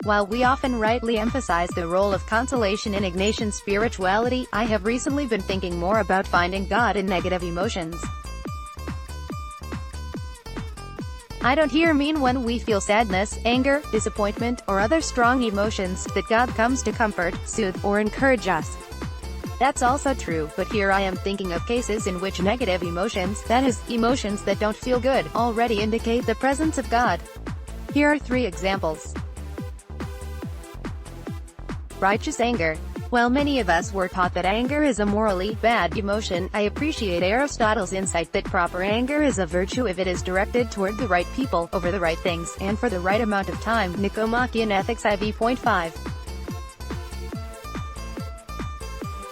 While we often rightly emphasize the role of consolation in Ignatian spirituality, I have recently been thinking more about finding God in negative emotions. I don't here mean when we feel sadness, anger, disappointment, or other strong emotions, that God comes to comfort, soothe, or encourage us. That's also true, but here I am thinking of cases in which negative emotions, that is, emotions that don't feel good, already indicate the presence of God. Here are 3 examples. Righteous anger. While many of us were taught that anger is a morally bad emotion, I appreciate Aristotle's insight that proper anger is a virtue if it is directed toward the right people, over the right things, and for the right amount of time. Nicomachean Ethics IV.5.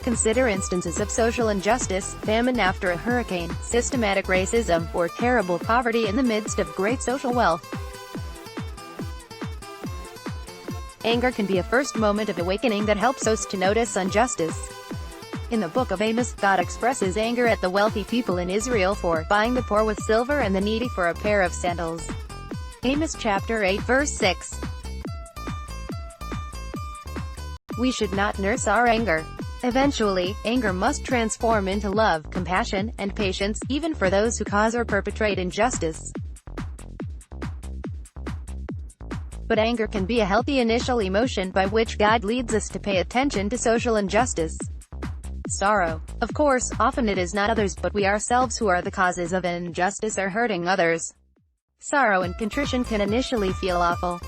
Consider instances of social injustice, famine after a hurricane, systematic racism, or terrible poverty in the midst of great social wealth. Anger can be a first moment of awakening that helps us to notice injustice. In the book of Amos, God expresses anger at the wealthy people in Israel for buying the poor with silver and the needy for a pair of sandals. Amos chapter 8 verse 6. We should not nurse our anger. Eventually, anger must transform into love, compassion, and patience, even for those who cause or perpetrate injustice. But anger can be a healthy initial emotion by which God leads us to pay attention to social injustice. Sorrow. Of course, often it is not others but we ourselves who are the causes of an injustice or hurting others. Sorrow and contrition can initially feel awful.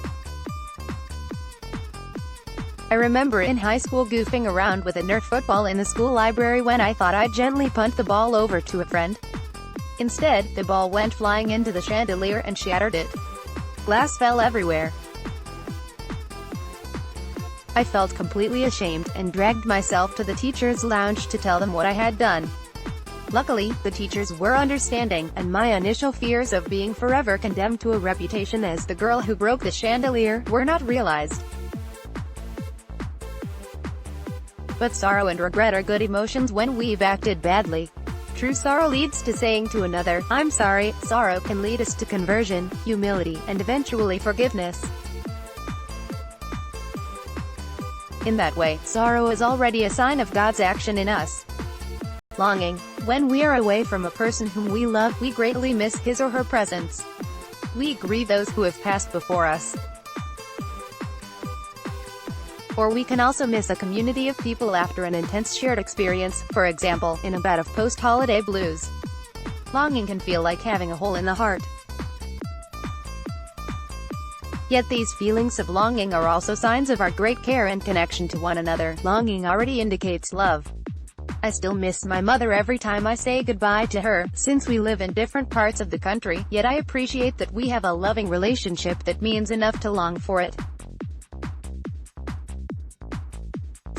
I remember in high school goofing around with a Nerf football in the school library when I thought I'd gently punt the ball over to a friend. Instead, the ball went flying into the chandelier and shattered it. Glass fell everywhere. I felt completely ashamed, and dragged myself to the teacher's lounge to tell them what I had done. Luckily, the teachers were understanding, and my initial fears of being forever condemned to a reputation as the girl who broke the chandelier were not realized. But sorrow and regret are good emotions when we've acted badly. True sorrow leads to saying to another, "I'm sorry." Sorrow can lead us to conversion, humility, and eventually forgiveness. In that way, sorrow is already a sign of God's action in us. Longing. When we are away from a person whom we love, we greatly miss his or her presence. We grieve those who have passed before us. Or we can also miss a community of people after an intense shared experience, for example, in a bout of post-holiday blues. Longing can feel like having a hole in the heart. Yet these feelings of longing are also signs of our great care and connection to one another. Longing already indicates love. I still miss my mother every time I say goodbye to her, since we live in different parts of the country, yet I appreciate that we have a loving relationship that means enough to long for it.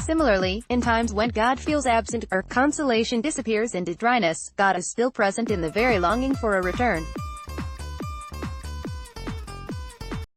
Similarly, in times when God feels absent, or consolation disappears into dryness, God is still present in the very longing for a return.